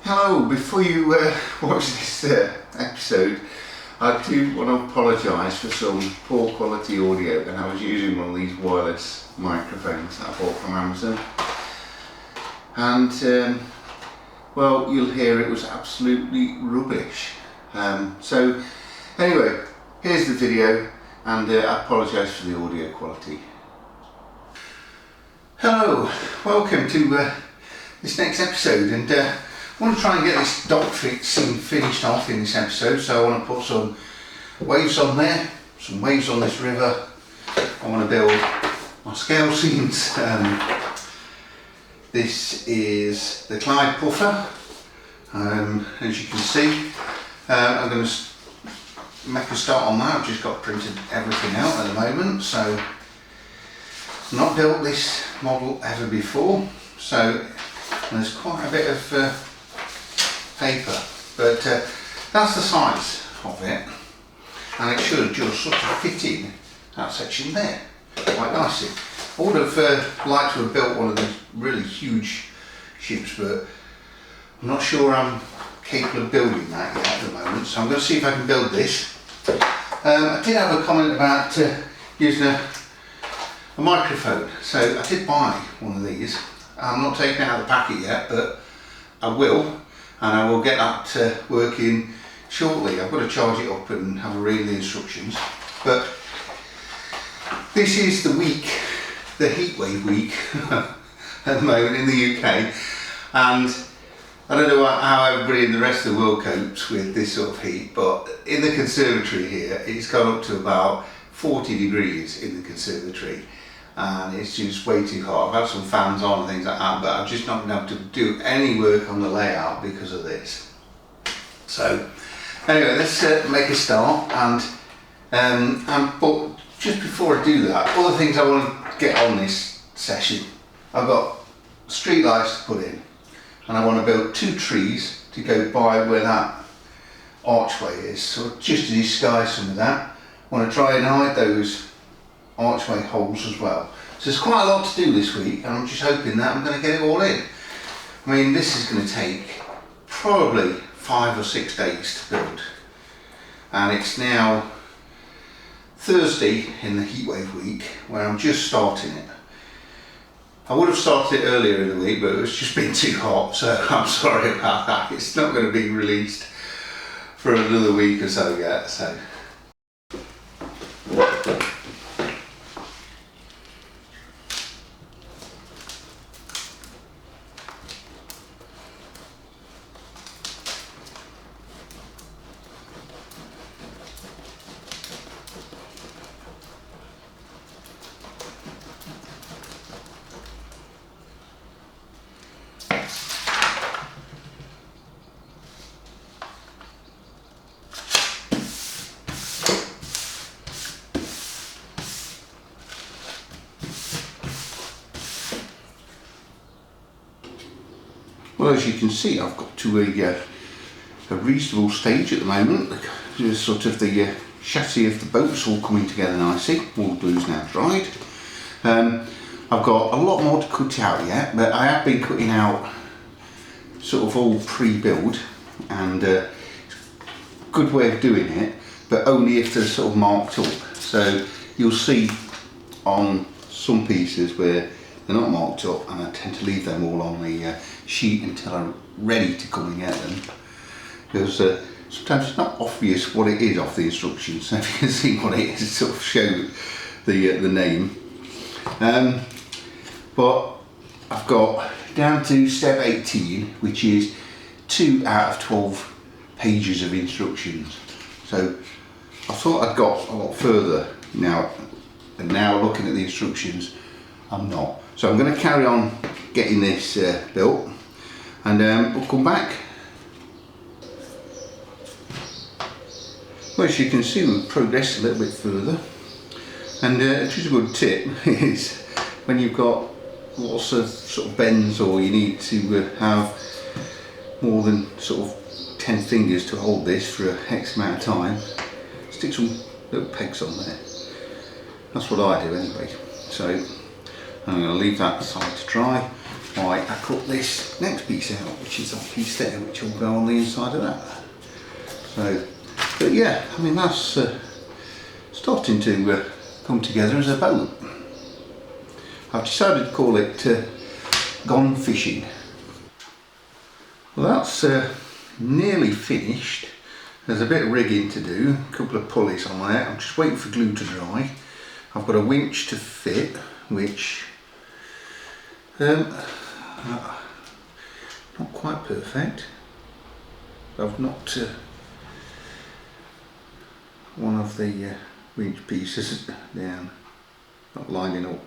Hello, before you watch this episode, I do want to apologise for some poor quality audio, and I was using one of these wireless microphones that I bought from Amazon, and well, you'll hear it was absolutely rubbish. So anyway, here's the video, and I apologise for the audio quality. Hello, welcome to this next episode, and I want to try and get this dock scene finished off in this episode. So I want to put some waves on there, some waves on this river. I want to build my scale scenes. This is the Clyde Puffer. As you can see, I'm going to make a start on that. I've just got printed everything out at the moment, so I've not built this model ever before, so there's quite a bit of paper, but that's the size of it, and it should just sort of fit in that section there quite nicely. I would have liked to have built one of these really huge ships, but I'm not sure I'm capable of building that yet at the moment, so I'm going to see if I can build this. I did have a comment about using a microphone, so I did buy one of these. I'm not taking it out of the packet yet, but I will. And I will get that working shortly. I've got to charge it up and have a read of the instructions. But this is the week, the heatwave week at the moment in the UK, and I don't know how everybody in the rest of the world copes with this sort of heat, but in the conservatory here it's gone up to about 40 degrees in the conservatory, and it's just way too hot. I've had some fans on and things like that, but I've just not been able to do any work on the layout because of this. So anyway, let's make a start, but just before I do that, all the things I want to get on this session, I've got streetlights to put in, and I want to build two trees to go by where that archway is, so just to disguise some of that. I want to try and hide those archway holes as well. So there's quite a lot to do this week, and I'm just hoping that I'm going to get it all in. I mean, this is going to take probably 5 or 6 days to build, and it's now Thursday in the heatwave week where I'm just starting it. I would have started it earlier in the week, but it's just been too hot, so I'm sorry about that. It's not going to be released for another week or so yet. So well, as you can see, I've got to a reasonable stage at the moment. There's sort of the chassis of the boat's all coming together nicely. All the glue's now dried. I've got a lot more to cut out yet, but I have been cutting out sort of all pre-build, and a good way of doing it, but only if they're sort of marked up. So you'll see on some pieces where they're not marked up, and I tend to leave them all on the sheet until I'm ready to come and get them, because sometimes it's not obvious what it is off the instructions. So if you can see what it is, it sort of shows the name. But I've got down to step 18, which is 2 out of 12 pages of instructions. So I thought I'd got a lot further now, and now looking at the instructions, I'm not. So I'm going to carry on getting this built, and we'll come back. Well, as you can see, we've progressed a little bit further, and just a good tip is when you've got lots of sort of bends, or you need to have more than sort of 10 fingers to hold this for X amount of time, stick some little pegs on there. That's what I do anyway. So I'm going to leave that aside to dry, Right, I cut this next piece out, which is that piece there, which will go on the inside of that. So, but yeah, I mean that's starting to come together as a boat. I've decided to call it Gone Fishing. Well, that's nearly finished. There's a bit of rigging to do, a couple of pulleys on there. I'm just waiting for glue to dry. I've got a winch to fit, which not quite perfect. I've knocked one of the winch pieces down, not lining up.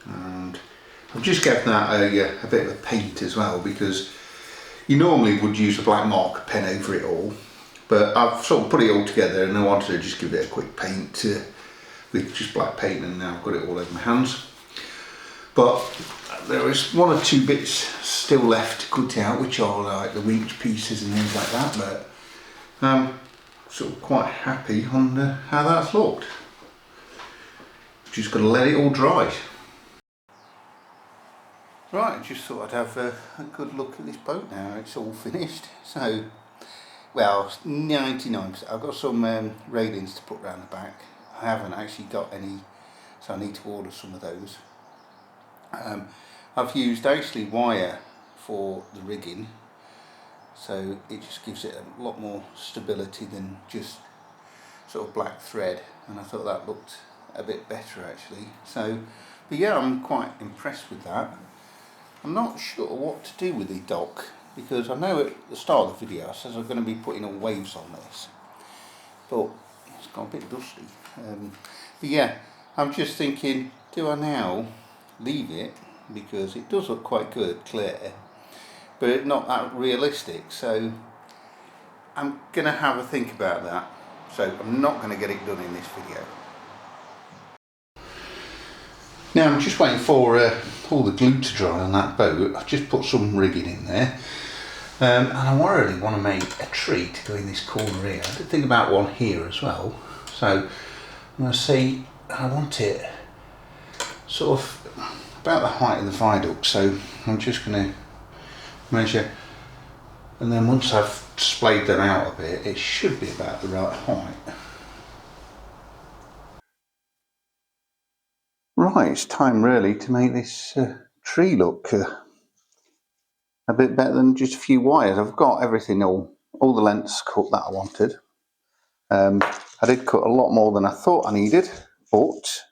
And I've just given that a bit of a paint as well, because you normally would use a black marker pen over it all, but I've sort of put it all together and I wanted to just give it a quick paint with just black paint, and now I've got it all over my hands. But there is one or two bits still left to cut out, which are like the winch pieces and things like that, but I'm sort of quite happy on how that's looked. Just got to let it all dry. Right, I just thought I'd have a good look at this boat now. It's all finished. So, well, 99%. I've got some railings to put around the back. I haven't actually got any, so I need to order some of those. I've used actually wire for the rigging, so it just gives it a lot more stability than just sort of black thread, and I thought that looked a bit better actually. So, but yeah, I'm quite impressed with that. I'm not sure what to do with the dock, because I know at the start of the video I said I'm going to be putting all waves on this, but it's got a bit dusty. But yeah, I'm just thinking, do I now leave it, because it does look quite good, clear, but it's not that realistic, so I'm going to have a think about that. So I'm not going to get it done in this video. Now I'm just waiting for all the glue to dry on that boat. I've just put some rigging in there, and I really want to make a tree to go in this corner here. I did think about one here as well, so I'm going to see, I want it sort of about the height of the viaduct, so I'm just going to measure, and then once I've splayed them out a bit, it should be about the right height. Right, it's time really to make this tree look a bit better than just a few wires. I've got everything, all the lengths cut that I wanted. I did cut a lot more than I thought I needed, but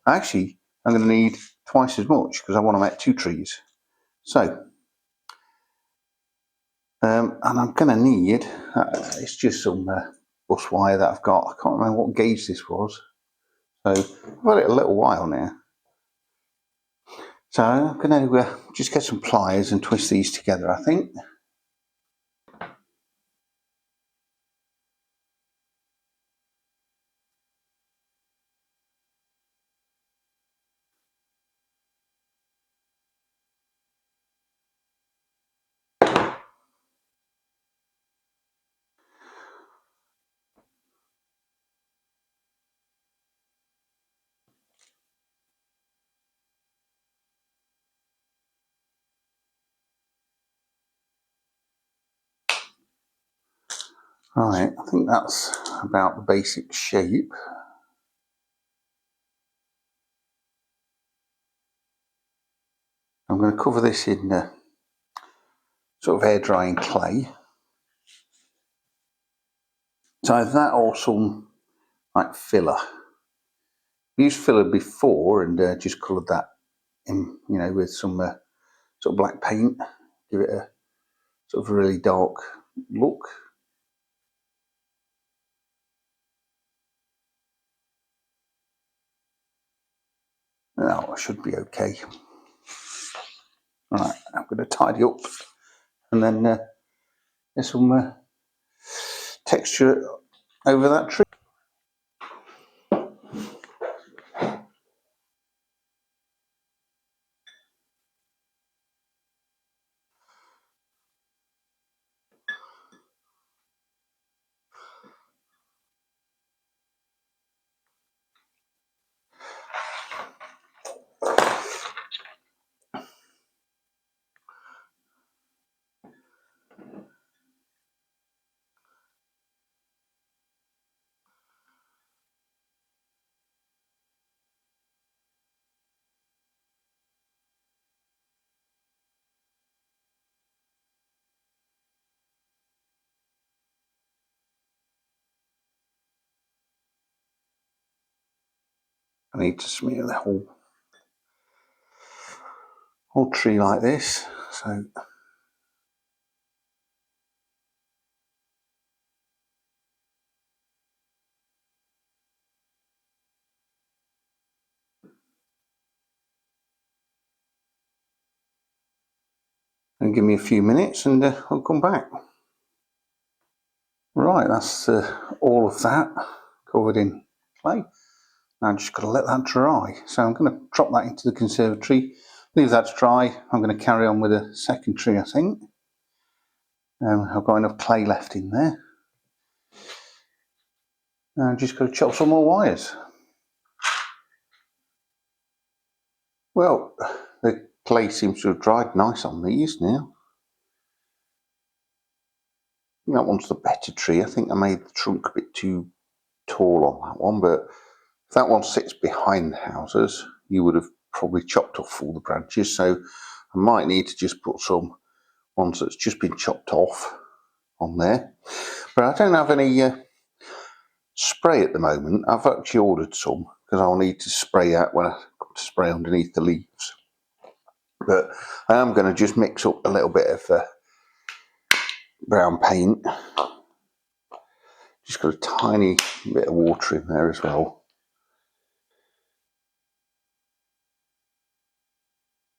actually I'm going to need twice as much because I want to make two trees. So, and I'm going to need, it's just some bus wire that I've got. I can't remember what gauge this was. So I've got it a little while now. So I'm going to just get some pliers and twist these together, I think. Right, I think that's about the basic shape. I'm going to cover this in sort of air drying clay. So either that or some like filler. I used filler before and just coloured that in, you know, with some sort of black paint, give it a sort of really dark look. Now I should be okay. Right, I'm going to tidy up and then there's some texture over that tree. I need to smear the whole tree like this. So and give me a few minutes and I'll come back. Right, that's all of that covered in clay. Now I'm just got to let that dry. So I'm going to drop that into the conservatory, leave that to dry. I'm going to carry on with a second tree, I think. I've got enough clay left in there. Now I'm just going to chop some more wires. Well, the clay seems to have dried nice on these now. That one's the better tree. I think I made the trunk a bit too tall on that one, but if that one sits behind the houses, you would have probably chopped off all the branches, so I might need to just put some ones that's just been chopped off on there. But I don't have any spray at the moment. I've actually ordered some because I'll need to spray out when I come to spray underneath the leaves. But I am going to just mix up a little bit of brown paint. Just got a tiny bit of water in there as well.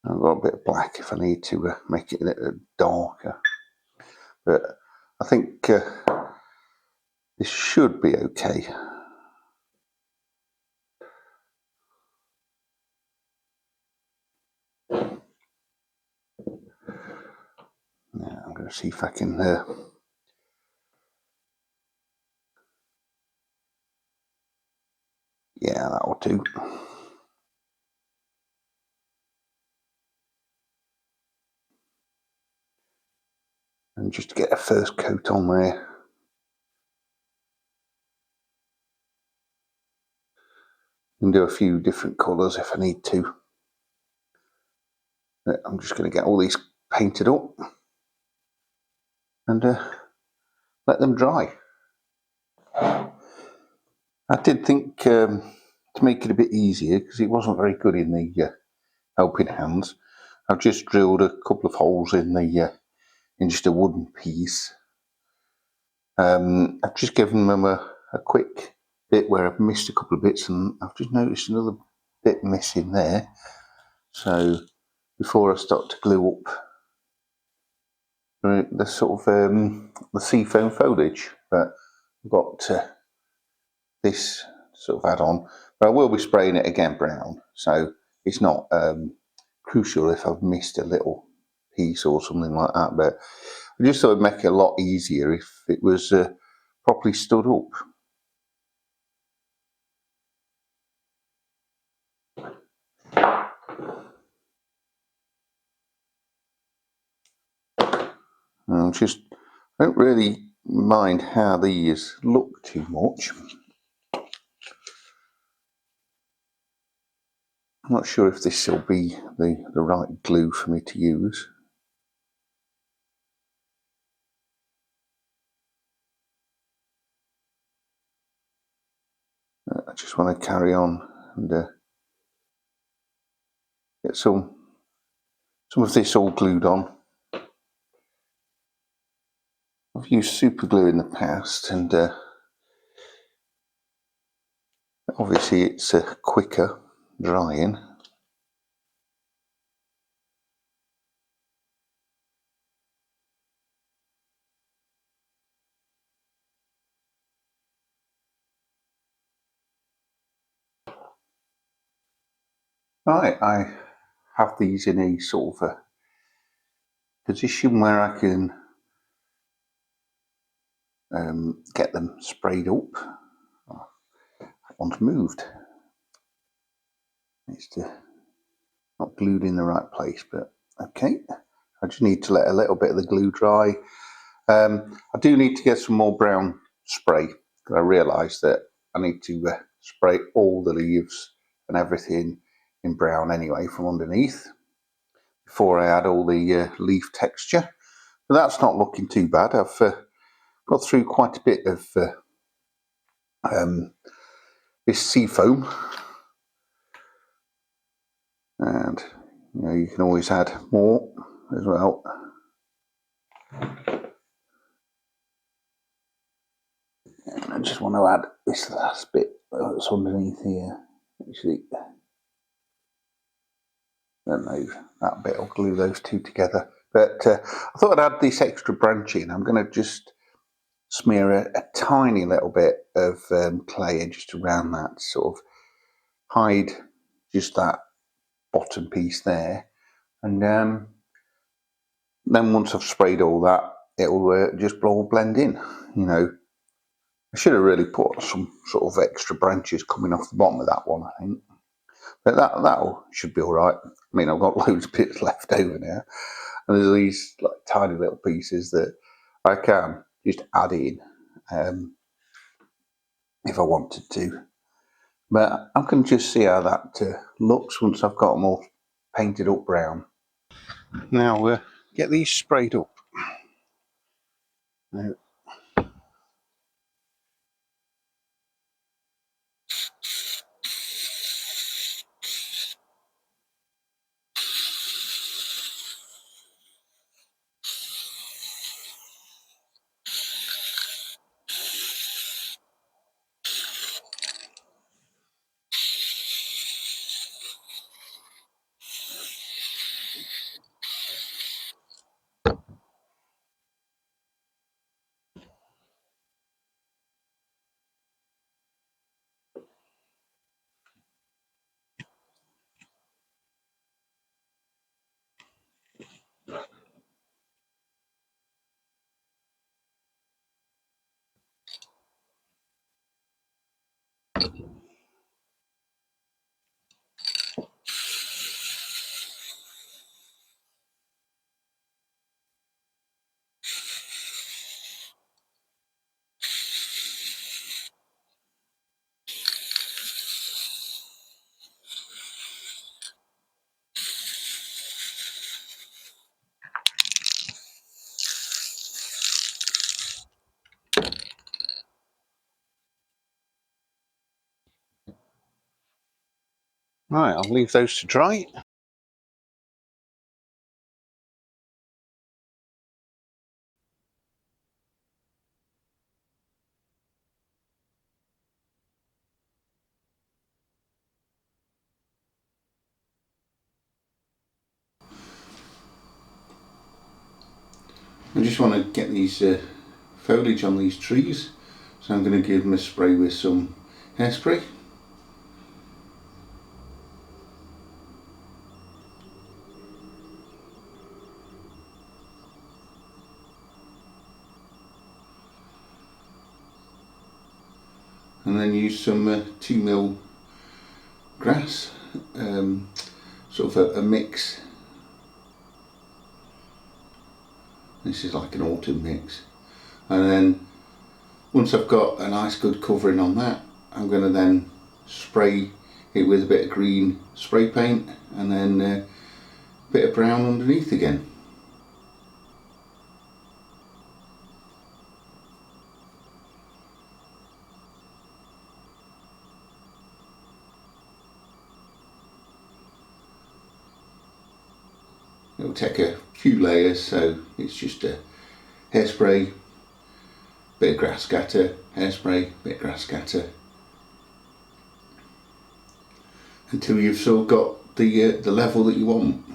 I've got a bit of black if I need to make it a little darker. But I think this should be okay. Now I'm going to see if I can yeah, that'll do. And just to get a first coat on there. And do a few different colours if I need to. But I'm just going to get all these painted up and let them dry. I did think to make it a bit easier, because it wasn't very good in the helping hands, I've just drilled a couple of holes in the in just a wooden piece. I've just given them a quick bit where I've missed a couple of bits, and I've just noticed another bit missing there. So before I start to glue up the sort of the seafoam foliage, but I've got this sort of add-on, but I will be spraying it again brown, so it's not crucial if I've missed a little piece or something like that. But I just thought it'd make it a lot easier if it was properly stood up. I don't really mind how these look too much. I'm not sure if this will be the right glue for me to use. I just want to carry on and get some of this all glued on. I've used super glue in the past, and obviously it's quicker drying. Right, I have these in a sort of a position where I can get them sprayed up. Oh, that one's moved. It's not glued in the right place, but okay. I just need to let a little bit of the glue dry. I do need to get some more brown spray, because I realised that I need to spray all the leaves and everything in brown anyway from underneath before I add all the leaf texture. But that's not looking too bad. I've got through quite a bit of this sea foam, And you know, you can always add more as well. And I just want to add this last bit that's underneath here. Actually, I don't know, that bit, I'll glue those two together. But I thought I'd add this extra branching. I'm going to just smear a tiny little bit of clay just around that, sort of hide just that bottom piece there. And then once I've sprayed all that, it'll just all blend in. You know, I should have really put some sort of extra branches coming off the bottom of that one, I think. But that should be all right. I mean, I've got loads of bits left over now, and there's these like tiny little pieces that I can just add in if I wanted to. But I can just see how that looks once I've got them all painted up brown. Now get these sprayed up. Now, right, I'll leave those to dry. I just want to get these foliage on these trees, so I'm going to give them a spray with some hairspray. And then use some 2mm grass, sort of a mix. This is like an autumn mix. And then once I've got a nice good covering on that, I'm going to then spray it with a bit of green spray paint and then a bit of brown underneath again. It'll take a few layers, so it's just a hairspray, bit of grass scatter, hairspray, bit of grass scatter, until you've sort of got the level that you want.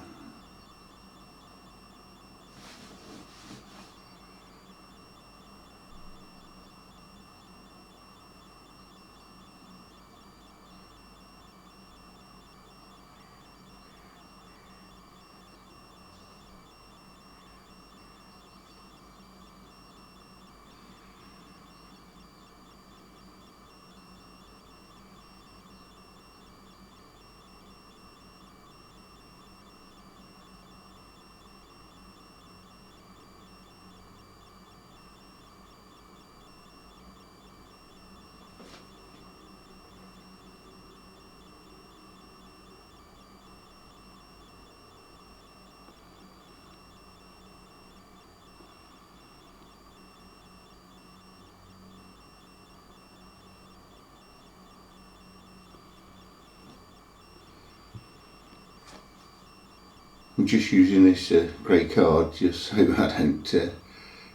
I'm just using this grey card just so I don't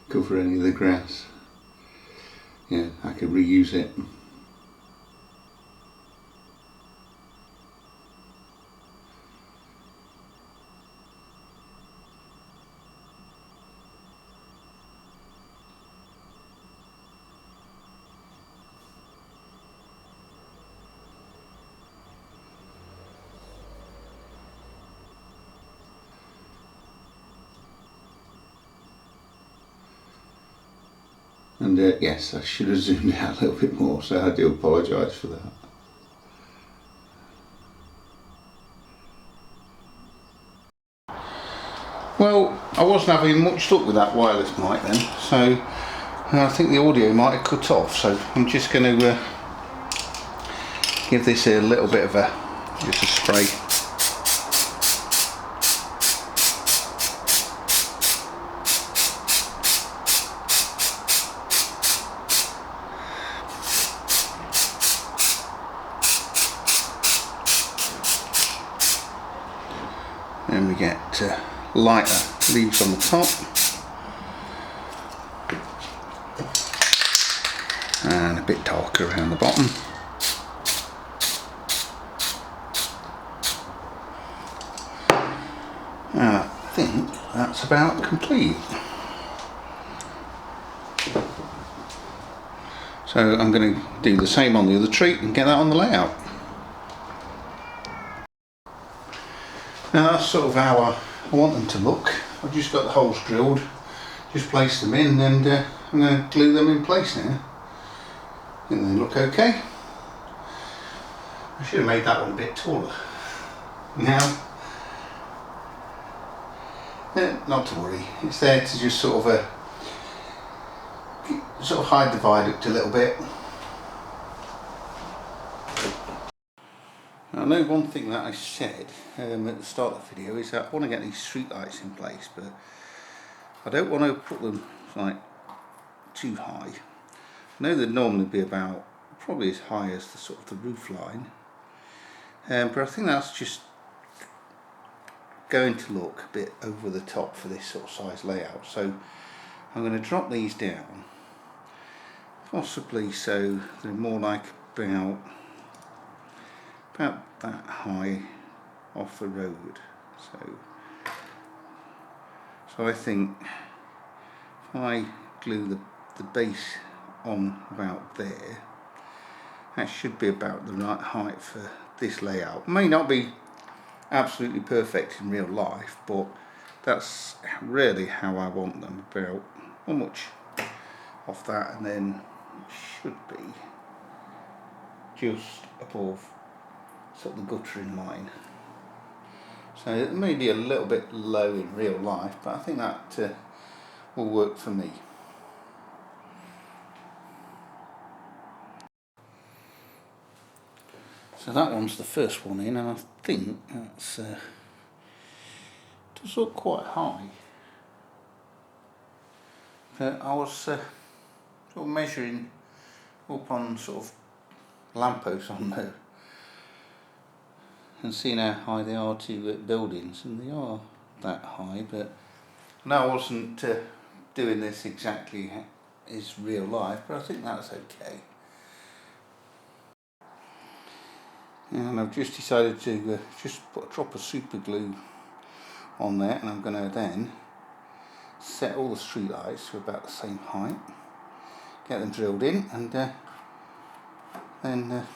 cover any of the grass. Yeah, I could reuse it. And yes, I should have zoomed out a little bit more, so I do apologise for that. Well, I wasn't having much luck with that wireless mic then, so I think the audio might have cut off, so I'm just going to give this a little bit of just a spray. Then we get lighter leaves on the top and a bit darker around the bottom. And I think that's about complete. So I'm going to do the same on the other tree and get that on the layout. Now that's sort of how I want them to look. I've just got the holes drilled, just placed them in, and I'm going to glue them in place now. I think they look okay. I should have made that one a bit taller. Now, not to worry, it's there to just sort of hide the viaduct a little bit. I know one thing that I said at the start of the video is that I want to get these streetlights in place, but I don't want to put them like too high. I know they'd normally be about probably as high as the sort of the roof line, but I think that's just going to look a bit over the top for this sort of size layout. So I'm going to drop these down, possibly so they're more like about that high off the road. So I think if I glue the base on about there, that should be about the right height for this layout. May not be absolutely perfect in real life, but that's really how I want them, about how much off that, and then it should be just above sort of the guttering line. So it may be a little bit low in real life, but I think that will work for me. So that one's the first one in, and I think that's does look quite high. But I was sort of measuring up on sort of lampposts on there and seeing how high they are to buildings, and they are that high, but no, I wasn't doing this exactly as real life, but I think that's okay. And I've just decided to just put a drop of super glue on there, and I'm going to then set all the streetlights to about the same height, get them drilled in, and then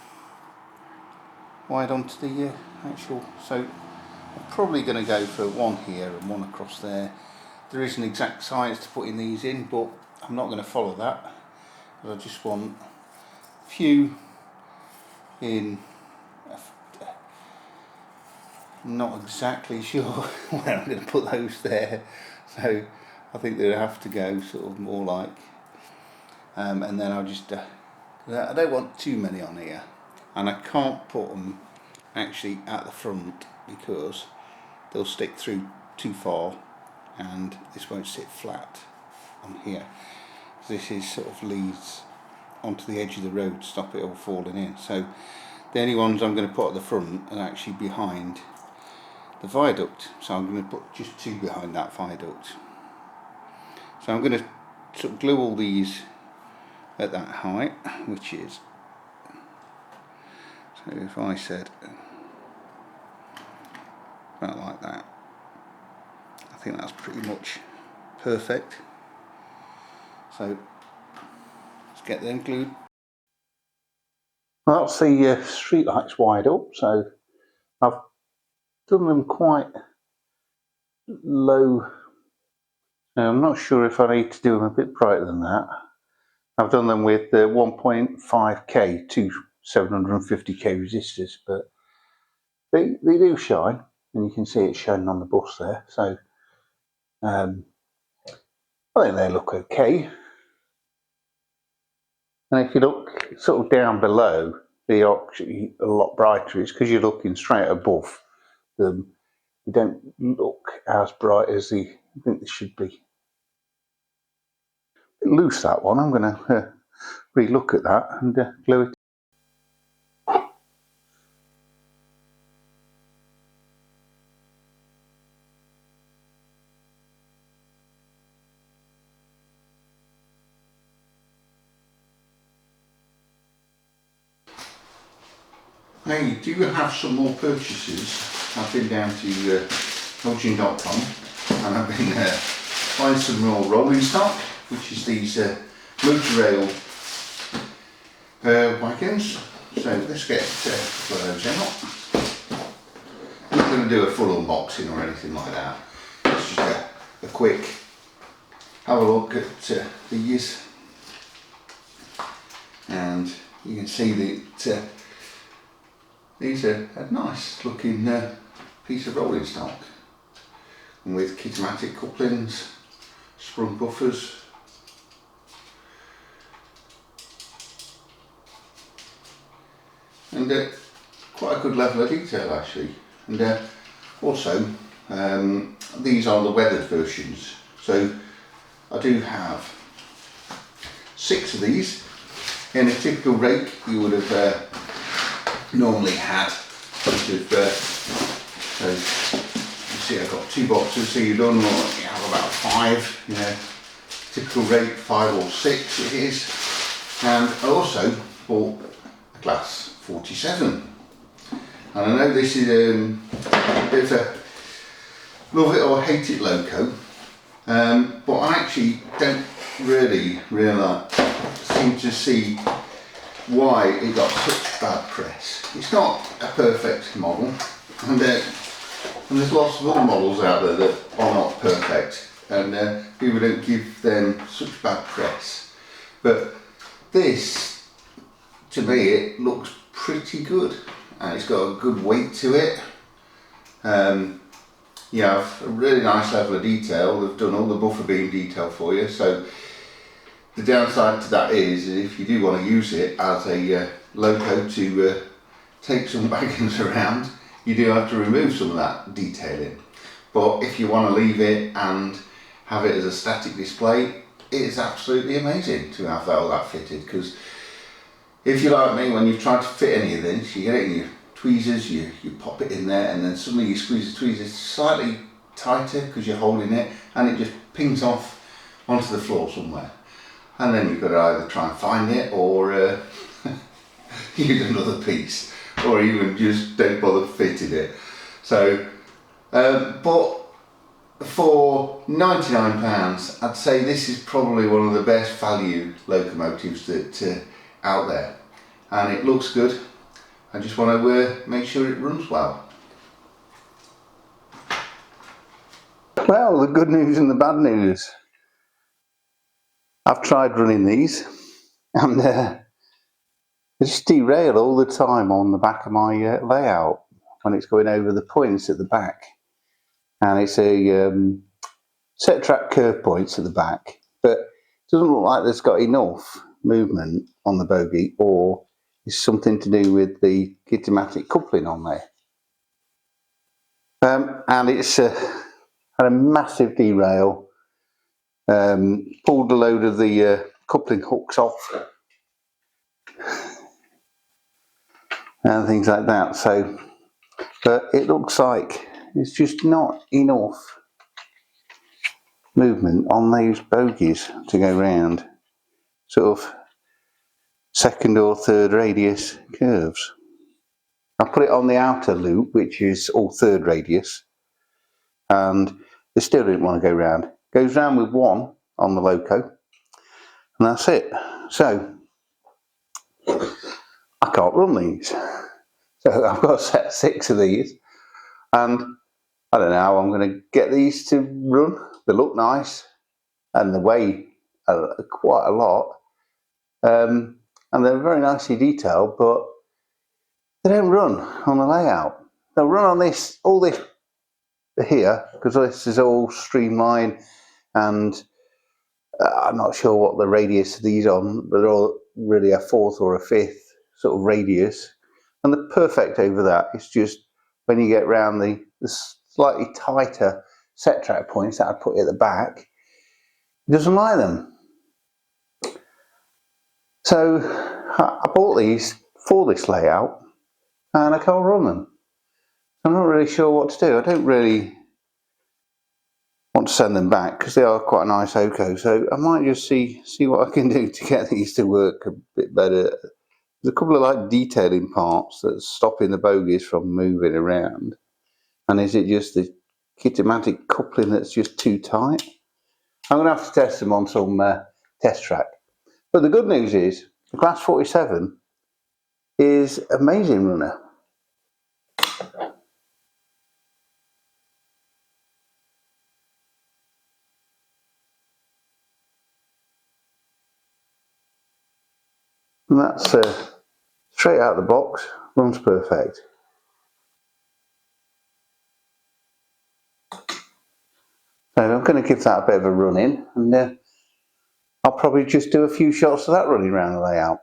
wide onto the actual. So I'm probably going to go for one here and one across there. There is an exact size to put in these in, but I'm not going to follow that. I just want a few in. I'm not exactly sure where I'm going to put those there, so I think they'll have to go sort of more like, and then I'll just I don't want too many on here, and I can't put them actually at the front because they'll stick through too far and this won't sit flat on here. This is sort of leads onto the edge of the road to stop it all falling in. So the only ones I'm going to put at the front are actually behind the viaduct. So I'm going to put just 2 behind that viaduct. So I'm going to sort of glue all these at that height, which is, so if I said about like that, I think that's pretty much perfect. So let's get them glued. Well, that's the Streetlights wired up, so I've done them quite low. Now, I'm not sure if I need to do them a bit brighter than that. I've done them with 1.5k to 750k resistors, but they do shine, and you can see it shining on the bus there. So I think they look okay. And if you look sort of down below, they're actually a lot brighter. It's because you're looking straight above them. They don't look as bright as I think they should be. Loose, that one. I'm going to re-look at that and glue it. Now you do have some more purchases. I've been down to Heljan.com and I've been buying some more rolling stock, which is these motorail wagons. So let's get a couple of those out. I'm not going to do a full unboxing or anything like that. It's just a quick have a look at these, and you can see that these are a nice looking piece of rolling stock, and with kitematic couplings, sprung buffers, and quite a good level of detail actually. And also these are the weathered versions, so I do have 6 of these. In a typical rake you would have normally had sort of, so you see I've got 2 boxes, so you don't normally have about 5, you know, typical rake 5 or 6 it is. And I also bought a Class 47, and I know this is a bit of a love it or hate it loco, but I actually don't really seem to see why it got such bad press. It's not a perfect model, and there's lots of other models out there that are not perfect, and people don't give them such bad press. But this, to me, it looks pretty good, and it's got a good weight to it. You have a really nice level of detail. They've done all the buffer beam detail for you, so the downside to that is if you do want to use it as a loco to take some wagons around, you do have to remove some of that detailing. But if you want to leave it and have it as a static display, it is absolutely amazing to have all that fitted, because if you're like me, when you've tried to fit any of this, you get it in your tweezers, you pop it in there, and then suddenly you squeeze the tweezers slightly tighter because you're holding it, and it just pings off onto the floor somewhere. And then you've got to either try and find it or use another piece, or even just don't bother fitting it. So, but for £99, I'd say this is probably one of the best value locomotives that out there, and it looks good. I just want to make sure it runs well. Well, the good news and the bad news. I've tried running these, and they just derail all the time on the back of my layout when it's going over the points at the back. And it's a set track curve points at the back, but it doesn't look like there's got enough movement on the bogie, or it's something to do with the kitematic coupling on there. And it's had a massive derail. Pulled a load of the coupling hooks off and things like that. So, but it looks like there's just not enough movement on those bogies to go round sort of second or third radius curves. I put it on the outer loop, which is all third radius, and they still didn't want to go round. Goes round with one on the loco, and that's it. So I can't run these. So I've got a set of 6 of these, and I don't know how I'm going to get these to run. They look nice, and they weigh quite a lot, and they're very nicely detailed, but they don't run on the layout. They'll run on this, all this here, because this is all streamlined, and I'm not sure what the radius of these are, but they're all really a 4th or a 5th sort of radius, and they're perfect over that. It's just when you get round the slightly tighter set track points that I put at the back, it doesn't like them. So I bought these for this layout, and I can't run them. I'm not really sure what to do. I don't really want to send them back because they are quite a nice Oco, so I might just see what I can do to get these to work a bit better. There's a couple of like detailing parts that's stopping the bogies from moving around, and is it just the kitomatic coupling that's just too tight? I'm going to have to test them on some test track. But the good news is the Class 47 is an amazing runner. And that's straight out of the box, runs perfect. So I'm going to give that a bit of a run in, and I'll probably just do a few shots of that running around the layout.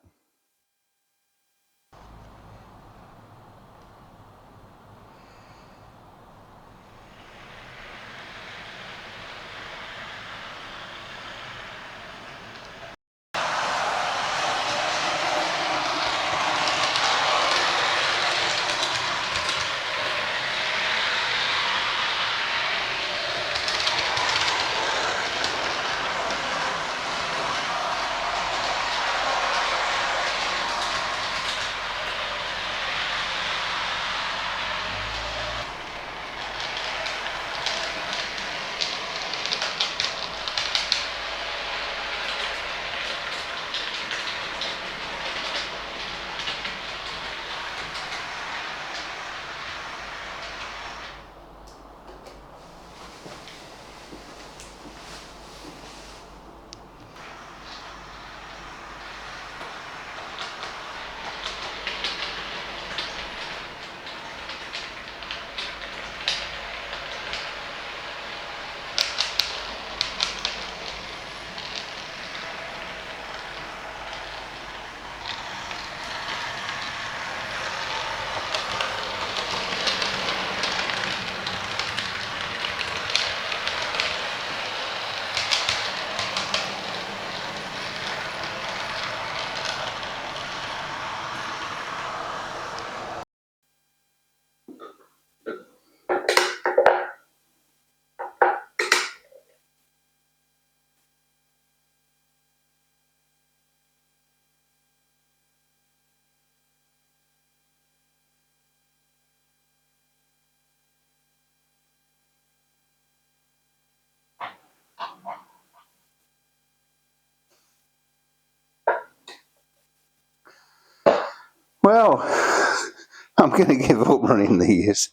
Well, I'm going to give up running these.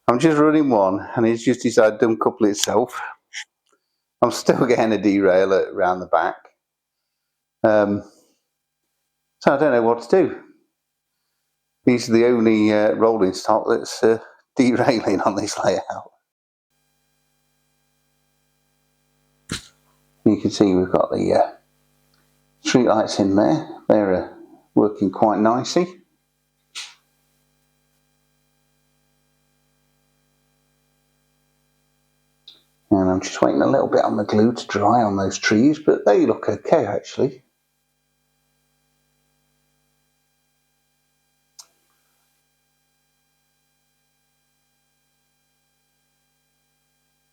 I'm just running one, and it's just decided to uncouple itself. I'm still getting a derailer around the back. So I don't know what to do. These are the only rolling stock that's derailing on this layout. You can see we've got the streetlights in there. They're working quite nicely. And I'm just waiting a little bit on the glue to dry on those trees, but they look okay actually.